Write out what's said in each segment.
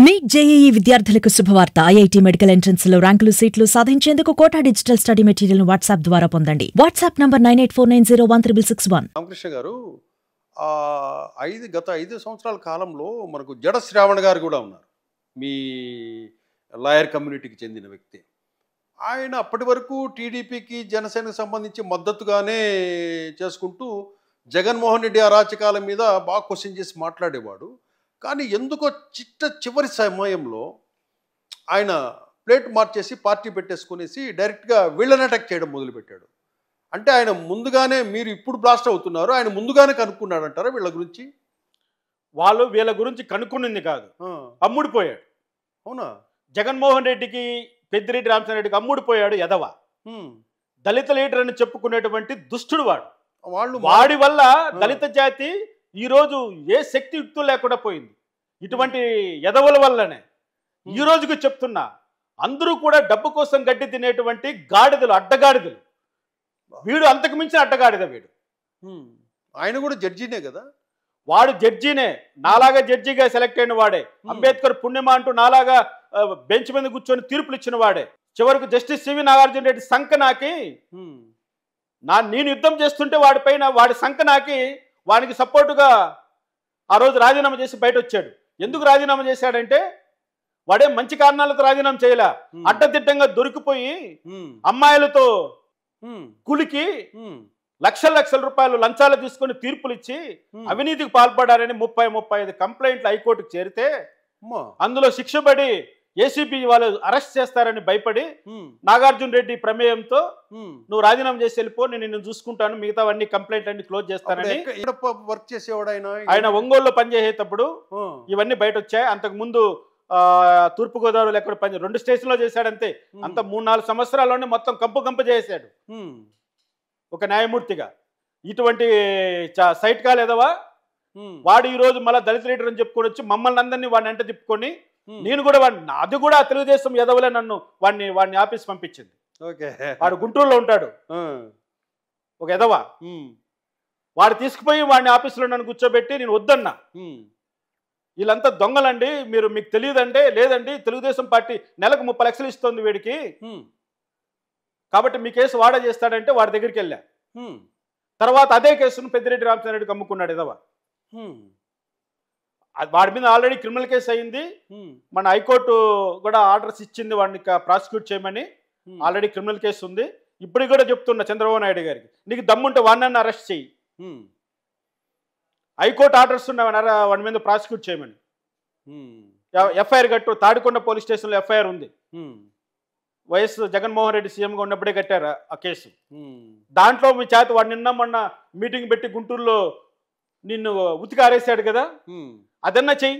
Neat JEE విద్యార్థులకు శుభవార్త. IIT medical entrance లో ర్యాంకులు సీట్లు సాధించేందుకు Kota digital study material WhatsApp ద్వారా పొందండి. WhatsApp number 9849013661. రామకృష్ణ గారు గత 5 సంవత్సరాల కాలంలో మనకు జడ శ్రావణ్ గారు కూడా ఉన్నారు. మీ లాయర్ కమ్యూనిటీకి చెందిన వ్యక్తి. ఆయన అప్పటి వరకు టీడీపీకి జనసేనకు సంబంధించి మద్దతుగానే చేసుకుంటూ జగన్మోహన్ రెడ్డి అరాచకాల మీద బాగా క్వశ్చన్ చేసి మాట్లాడేవాడు. కానీ ఎందుకో చివరి సమయంలో ఆయన ప్లేట్ మార్చేసి పార్టీ పెట్టేసుకునేసి డైరెక్ట్గా వీళ్ళని అటాక్ చేయడం మొదలుపెట్టాడు. అంటే ఆయన ముందుగానే, మీరు ఇప్పుడు బ్లాస్ట్ అవుతున్నారు, ఆయన ముందుగానే కనుక్కున్నాడు అంటారా వీళ్ళ గురించి? వాళ్ళు వీళ్ళ గురించి కనుక్కునింది కాదు, అమ్ముడిపోయాడు. అవునా? జగన్మోహన్ రెడ్డికి, పెద్దిరెడ్డి రామచంద్రరెడ్డికి అమ్ముడిపోయాడు ఎదవ. దళిత లీడర్ అని చెప్పుకునేటువంటి దుష్టుడు వాడి వల్ల దళిత జాతి ఈరోజు ఏ శక్తి యుక్తులు లేకుండా పోయింది. ఇటువంటి ఎదవల వల్లనే ఈ రోజుకి చెప్తున్నా, అందరూ కూడా డబ్బు కోసం గడ్డి తినేటువంటి గాడిదలు, అడ్డగాడిదలు. వీడు అంతకు మించిన అడ్డగాడిద వీడు. ఆయన కూడా జడ్జినే కదా? వాడు జడ్జినే, నాలాగా జడ్జిగా సెలెక్ట్ అయిన వాడే. అంబేద్కర్ పుణ్యమా అంటూ నాలాగా బెంచ్ మీద కూర్చొని తీర్పులు ఇచ్చిన వాడే. చివరకు జస్టిస్ సివి నాగార్జున రెడ్డి సంఖ నాకి, నేను యుద్ధం చేస్తుంటే వాడి సంఖ నాకి వానికి సపోర్టుగా ఆ రోజు రాజీనామా చేసి బయట వచ్చాడు. ఎందుకు రాజీనామా చేశాడంటే వాడే మంచి కారణాలతో రాజీనామా చేయలే, అడ్డదిడ్డంగా దొరికిపోయి అమ్మాయిలతో కులికి లక్షల రూపాయలు లంచాలు తీసుకుని తీర్పులు ఇచ్చి అవినీతికి పాల్పడారని 30-35 కంప్లైంట్లు హైకోర్టుకు చేరితే అందులో శిక్ష పడి ఏసీబీ వాళ్ళు అరెస్ట్ చేస్తారని భయపడి నాగార్జున రెడ్డి ప్రమేయంతో నువ్వు రాజీనామా చేసి వెళ్ళిపో, నేను నిన్ను చూసుకుంటాను, మిగతావన్నీ కంప్లైంట్ అన్ని క్లోజ్ చేస్తానని వర్క్ చేసేవాడు ఆయన ఒంగోలులో పనిచేసేటప్పుడు ఇవన్నీ బయట వచ్చాయి. అంతకు ముందు తూర్పుగోదావరిలో ఎక్కడ 2 స్టేషన్లో చేశాడంతే. అంత 3-4 సంవత్సరాల్లోనే మొత్తం కంపు చేశాడు ఒక న్యాయమూర్తిగా. ఇటువంటి సైట్ కాలేదవా వాడు ఈరోజు మళ్ళీ దళిత లీడర్ అని చెప్పుకొని వచ్చి మమ్మల్ని అందరినీ వాడిని వెంట తిప్పుకొని, నేను కూడా అది కూడా తెలుగుదేశం ఎదవలే నన్ను వాడిని ఆఫీస్ పంపించింది. వాడు గుంటూరులో ఉంటాడు ఒక ఎదవ. వాడు తీసుకుపోయి వాడిని ఆఫీసులో నన్ను కూర్చోబెట్టి నేను వద్దన్నా, వీళ్ళంతా దొంగలండి, మీకు తెలియదంటే, లేదండి తెలుగుదేశం పార్టీ నెలకు 30 లక్షలు ఇస్తుంది వీడికి, కాబట్టి మీ కేసు వాడే చేస్తాడంటే వాడి దగ్గరికి వెళ్ళా. తర్వాత అదే కేసును పెద్దిరెడ్డి రామచంద్రరెడ్డికి అమ్ముకున్నాడు ఎదవ. వాడి మీద ఆల్రెడీ క్రిమినల్ కేసు అయింది. మన హైకోర్టు కూడా ఆర్డర్స్ ఇచ్చింది వాడిని ప్రాసిక్యూట్ చేయమని. ఆల్రెడీ క్రిమినల్ కేసు ఉంది. ఇప్పుడు కూడా చెప్తున్నా చంద్రబాబు నాయుడు గారికి, నీకు దమ్ముంటే వాడిని అరెస్ట్ చేయి, హైకోర్టు ఆర్డర్స్ ఉన్నాయి వాడి మీద ప్రాసిక్యూట్ చేయమని. ఎఫ్ఐఆర్ కట్టు. తాడికొండ పోలీస్ స్టేషన్లో ఎఫ్ఐఆర్ ఉంది. వైఎస్ జగన్మోహన్ రెడ్డి సీఎంగా ఉన్నప్పుడే కట్టారు ఆ కేసు. దాంట్లో మీ చేత వాడు మొన్న మీటింగ్ పెట్టి గుంటూరులో నిన్ను ఉతికారేసాడు కదా, అదన్నా చెయ్యి,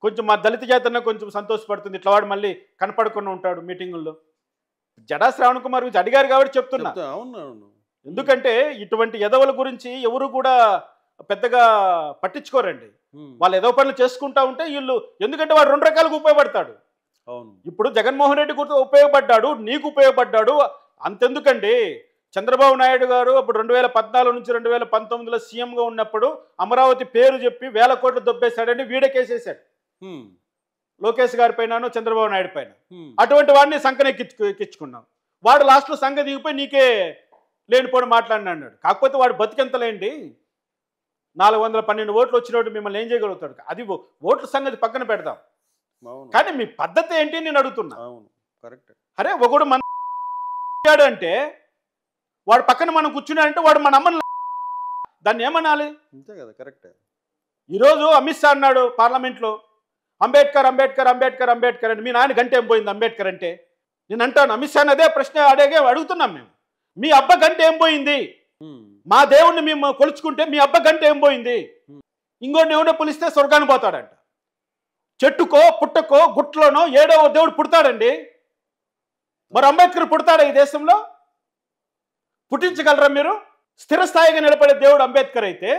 కొంచెం మా దళిత జాతన్న కొంచెం సంతోషపడుతుంది. ఇట్లా వాడు మళ్ళీ కనపడకుండా ఉంటాడు మీటింగుల్లో. జడా శ్రావణ్ కుమార్ గురించి అడిగారు కాబట్టి చెప్తున్నా. ఎందుకంటే ఇటువంటి ఎదవల గురించి ఎవరు కూడా పెద్దగా పట్టించుకోరండి. వాళ్ళు ఎదవ పనులు చేసుకుంటా ఉంటే వీళ్ళు, ఎందుకంటే వాడు 2 రకాలుగా ఉపయోగపడతాడు. ఇప్పుడు జగన్మోహన్ రెడ్డి గురించి ఉపయోగపడ్డాడు, నీకు ఉపయోగపడ్డాడు. అంతెందుకండి, చంద్రబాబు నాయుడు గారు అప్పుడు 2014 నుంచి 2019లో సీఎంగా ఉన్నప్పుడు అమరావతి పేరు చెప్పి 1000 కోట్లు దొబ్బేశాడని వీడే కేసేశాడు, లోకేష్ గారి పైన, చంద్రబాబు నాయుడు పైన. అటువంటి వాడిని సంకనెక్కించుకున్నాం. వాడు లాస్ట్లో సంఘ దిగిపోయి నీకే లేనిపోని మాట్లాడినాడు. కాకపోతే వాడు బతికెంతలేండి, 412 ఓట్లు వచ్చినట్టు మిమ్మల్ని ఏం చేయగలుగుతాడు? అది ఓట్ల సంగతి పక్కన పెడదాం, కానీ మీ పద్ధతి ఏంటి నేను అడుగుతున్నా. అరే ఒకడు మన అంటే వాడు పక్కన మనం కూర్చున్నాడంటే వాడు మన అమ్మని, దాన్ని ఏమనాలి? అంతే కదా, కరెక్ట్. ఈరోజు అమిత్ షా అన్నాడు పార్లమెంట్లో, అంబేద్కర్ అంబేద్కర్ అంబేద్కర్ అంబేద్కర్ అని. మీ నాయన గంట ఏం పోయింది అంబేద్కర్ అంటే? నేను అంటాను, అమిత్ షాని అదే ప్రశ్న అడుగుతున్నాం మేము. మీ అబ్బ గంట ఏం పోయింది? మా దేవుణ్ణి మేము కొలుచుకుంటే మీ అబ్బ గంట ఏం పోయింది? ఇంకోటి ఎవడో పిలిస్తే స్వర్గాన్ని పోతాడంట. చెట్టుకో పుట్టకో గుట్లోనో ఏడో దేవుడు పుడతాడండి. మరి అంబేద్కర్ పుడతాడా ఈ దేశంలో? పుట్టించగలరా మీరు? స్థిరస్థాయిగా నిలబడే దేవుడు అంబేద్కర్ అయితే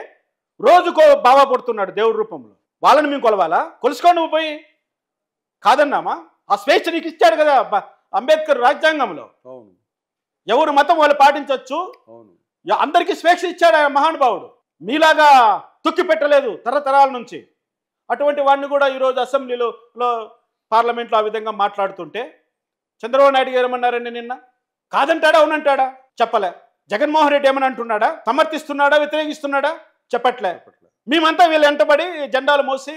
రోజుకో బాబా పుడుతున్నాడు దేవుడి రూపంలో. వాళ్ళని మేము కొలవాలా? కొలుసుకోండి నువ్వు పోయి. కాదన్నామా? ఆ స్వేచ్ఛ నీకు ఇచ్చాడు కదా అంబేద్కర్ రాజ్యాంగంలో. ఎవరు మతం వాళ్ళు పాటించవచ్చు, అందరికీ స్వేచ్ఛ ఇచ్చాడు ఆ మహానుభావుడు. మీలాగా తొక్కి పెట్టలేదు తరతరాల నుంచి. అటువంటి వాడిని కూడా ఈరోజు అసెంబ్లీలో పార్లమెంట్లో ఆ విధంగా మాట్లాడుతుంటే చంద్రబాబు నాయుడు గారు ఏమన్నారండి నిన్న? కాదంటాడా అవునంటాడా? చెప్పలే. జగన్మోహన్ రెడ్డి ఏమని అంటున్నాడా? సమర్థిస్తున్నాడా వ్యతిరేకిస్తున్నాడా? చెప్పట్లే. మేమంతా వీళ్ళు వెంటబడి జెండాలు మోసి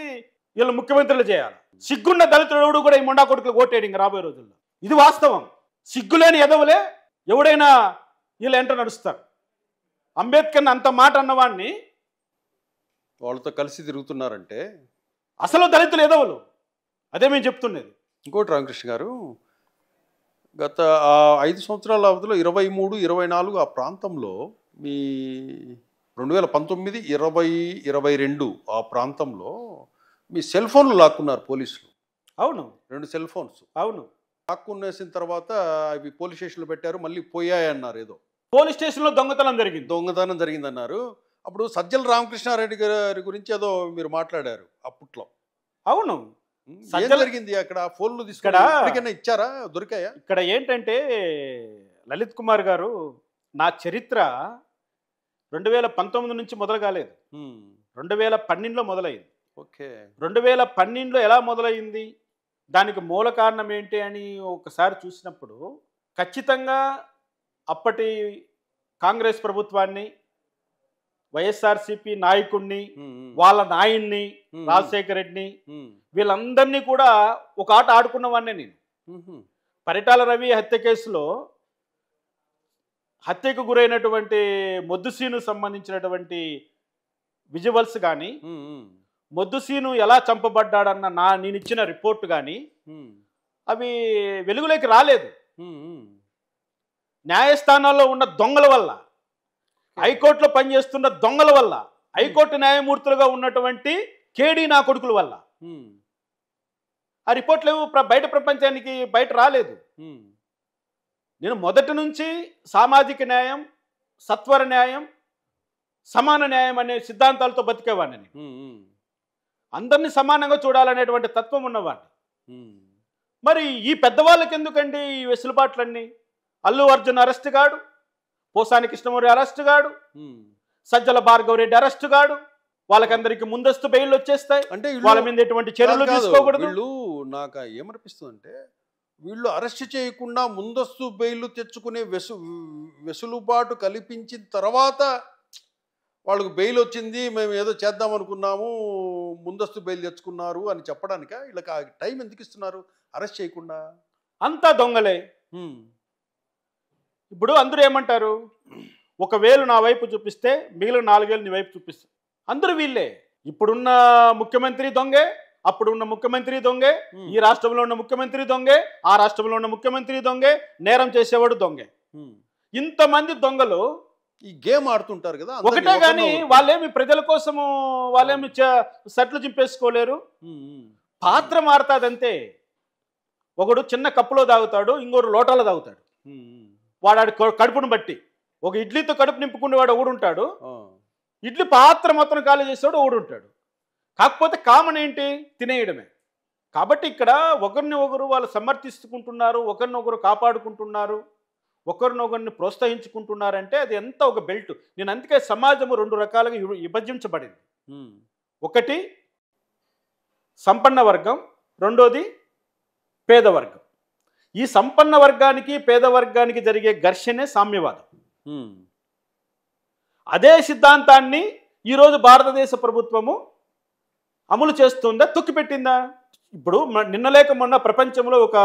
వీళ్ళు ముఖ్యమంత్రులు చేయాలి. సిగ్గున్న దళితుడు కూడా ఈ మొండా కొడుకులు ఓటేయడం ఇంకా రాబోయే రోజుల్లో. ఇది వాస్తవం. సిగ్గులేని ఎదవులే ఎవడైనా వీళ్ళు వెంట నడుస్తారు. అంబేద్కర్ని అంత మాట అన్నవాడిని వాళ్ళతో కలిసి తిరుగుతున్నారంటే అసలు దళితులు ఎదవులు. అదే మేము చెప్తున్నది. ఇంకోటి రామకృష్ణ గారు, గత 5 సంవత్సరాల అవధిలో 23, 24 ఆ ప్రాంతంలో మీ 2019, 20, 22 ఆ ప్రాంతంలో మీ సెల్ ఫోన్లు లాక్కున్నారు పోలీసులు. అవును, 2 సెల్ ఫోన్స్ అవును. లాక్కునేసిన తర్వాత అవి పోలీస్ స్టేషన్లో పెట్టారు, మళ్ళీ పోయాయన్నారు. ఏదో పోలీస్ స్టేషన్లో దొంగతనం జరిగిందన్నారు. అప్పుడు సజ్జల రామకృష్ణారెడ్డి గారి గురించి ఏదో మీరు మాట్లాడారు అప్పట్లో. అవును, ఏం జరిగింది అక్కడ? ఫోన్లు తీసుకున్నా ఇచ్చారా? దొరికాయా? ఇక్కడ ఏంటంటే లలిత్ కుమార్ గారు, నా చరిత్ర 2019 నుంచి మొదలు కాలేదు, 2012లో మొదలైంది. ఓకే. 2012లో ఎలా మొదలైంది, దానికి మూల కారణం ఏంటి అని ఒకసారి చూసినప్పుడు ఖచ్చితంగా అప్పటి కాంగ్రెస్ ప్రభుత్వాన్ని, వైఎస్ఆర్సీపీ నాయకుడిని, వాళ్ళ నాయన్ని రాజశేఖర రెడ్డిని, వీళ్ళందరినీ కూడా ఒక ఆట ఆడుకున్నవాడినే నేను. పరిటాల రవి హత్య కేసులో హత్యకు గురైనటువంటి మొద్దుసీను సంబంధించినటువంటి విజువల్స్ కానీ, మొద్దుసీను ఎలా చంపబడ్డాడన్న నేను ఇచ్చిన రిపోర్ట్ కానీ అవి వెలుగులోకి రాలేదు. న్యాయస్థానాల్లో ఉన్న దొంగల వల్ల, హైకోర్టులో పనిచేస్తున్న దొంగల వల్ల, హైకోర్టు న్యాయమూర్తులుగా ఉన్నటువంటి కేడీ నా కొడుకుల వల్ల ఆ రిపోర్ట్లు బయట ప్రపంచానికి బయట రాలేదు. నేను మొదటి నుంచి సామాజిక న్యాయం, సత్వర న్యాయం, సమాన న్యాయం అనే సిద్ధాంతాలతో బతికేవాడిని. అందరినీ సమానంగా చూడాలనేటువంటి తత్వం ఉన్నవాడిని. మరి ఈ పెద్దవాళ్ళకి ఎందుకండి ఈ వెసులుబాట్లన్నీ? అల్లు అర్జున్ అరెస్ట్ గాడు, పోసాని కృష్ణమూర్తి అరెస్ట్ గాడు, సజ్జల భార్గవరెడ్డి అరెస్ట్ గాడు, వాళ్ళకందరికి ముందస్తు బెయిల్ వచ్చేస్తాయి. అంటే వాళ్ళ మీద ఎటువంటి చర్యలు తీసుకోకూడదు. వీళ్ళు నాకు ఏమనిపిస్తుందంటే, వీళ్ళు అరెస్ట్ చేయకుండా ముందస్తు బెయిల్ తెచ్చుకునే వెసులుబాటు కల్పించిన తర్వాత వాళ్ళకు బెయిల్ వచ్చింది, మేము ఏదో చేద్దాం అనుకున్నాము, ముందస్తు బెయిల్ తెచ్చుకున్నారు అని చెప్పడానిక వీళ్ళకి ఆ టైం ఎందుకు ఇస్తున్నారు అరెస్ట్ చేయకుండా? అంతా దొంగలే. ఇప్పుడు అందరూ ఏమంటారు, 1,000 నా వైపు చూపిస్తే మిగిలిన 4,000 నీ వైపు చూపిస్తే అందరూ వీళ్ళే. ఇప్పుడున్న ముఖ్యమంత్రి దొంగే, అప్పుడున్న ముఖ్యమంత్రి దొంగే, ఈ రాష్ట్రంలో ఉన్న ముఖ్యమంత్రి దొంగే, ఆ రాష్ట్రంలో ఉన్న ముఖ్యమంత్రి దొంగే, నేరం చేసేవాడు దొంగే. ఇంతమంది దొంగలు ఈ గేమ్ ఆడుతుంటారు కదా. ఒకటే కానీ వాళ్ళేమి ప్రజల కోసము వాళ్ళేమి సెట్లు చింపేసుకోలేరు. పాత్ర మారుతాదంతే. ఒకడు చిన్న కప్పులో తాగుతాడు, ఇంకోడు లోటాలో తాగుతాడు. వాడు కడుపును బట్టి ఒక ఇడ్లీతో కడుపు నింపుకునేవాడు ఒకడుంటాడు, ఇడ్లీ పాత్ర మొత్తం ఖాళీ చేసేవాడు ఒకడుంటాడు. కాకపోతే కామన్ ఏంటి? తినేయడమే. కాబట్టి ఇక్కడ ఒకరిని ఒకరు వాళ్ళు సమర్థించుకుంటున్నారు, ఒకరినొకరు కాపాడుకుంటున్నారు, ఒకరినొకరిని ప్రోత్సహించుకుంటున్నారంటే అది ఎంత ఒక బెల్ట్. నేను అందుకే సమాజము 2 రకాలుగా విభజించబడింది. ఒకటి సంపన్న వర్గం, రెండోది పేదవర్గం. ఈ సంపన్న వర్గానికి పేదవర్గానికి జరిగే ఘర్షణే సామ్యవాదం. అదే సిద్ధాంతాన్ని ఈరోజు భారతదేశ ప్రభుత్వము అమలు చేస్తుందా, తొక్కిపెట్టిందా? ఇప్పుడు నిన్న లేక మొన్న ప్రపంచంలో ఒక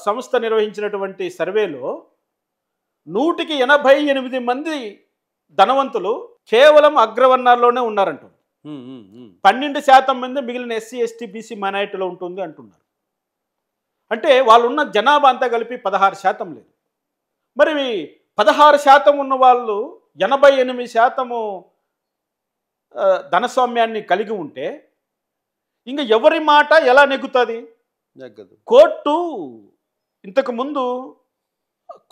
సంస్థ నిర్వహించినటువంటి సర్వేలో 188 మంది ధనవంతులు కేవలం అగ్రవర్ణాల్లోనే ఉన్నారంట. 12% మంది మిగిలిన ఎస్సీ, ఎస్టీ, బీసీ మైనారిటీలో ఉంటుంది అంటున్నారు. అంటే వాళ్ళు ఉన్న జనాభా అంతా కలిపి 16% లేదు. మరి 16% ఉన్న వాళ్ళు 88% ధనస్వామ్యాన్ని కలిగి ఉంటే ఇంకా ఎవరి మాట ఎలా నెగ్గుతుంది? కోర్టు ఇంతకుముందు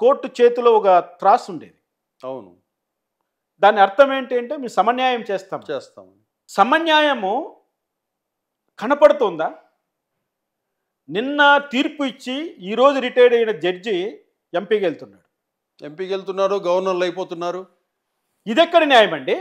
కోర్టు చేతిలో ఒక త్రాసు ఉండేది. అవును. దాని అర్థం ఏంటి అంటే మేము సమన్యాయం చేస్తాం. సమన్యాయము కనపడుతుందా? నిన్న తీర్పు ఇచ్చి ఈరోజు రిటైర్డ్ అయిన జడ్జి ఎంపీకి వెళ్తున్నాడు, గవర్నర్లు అయిపోతున్నారు. ఇదెక్కడ న్యాయం అండి?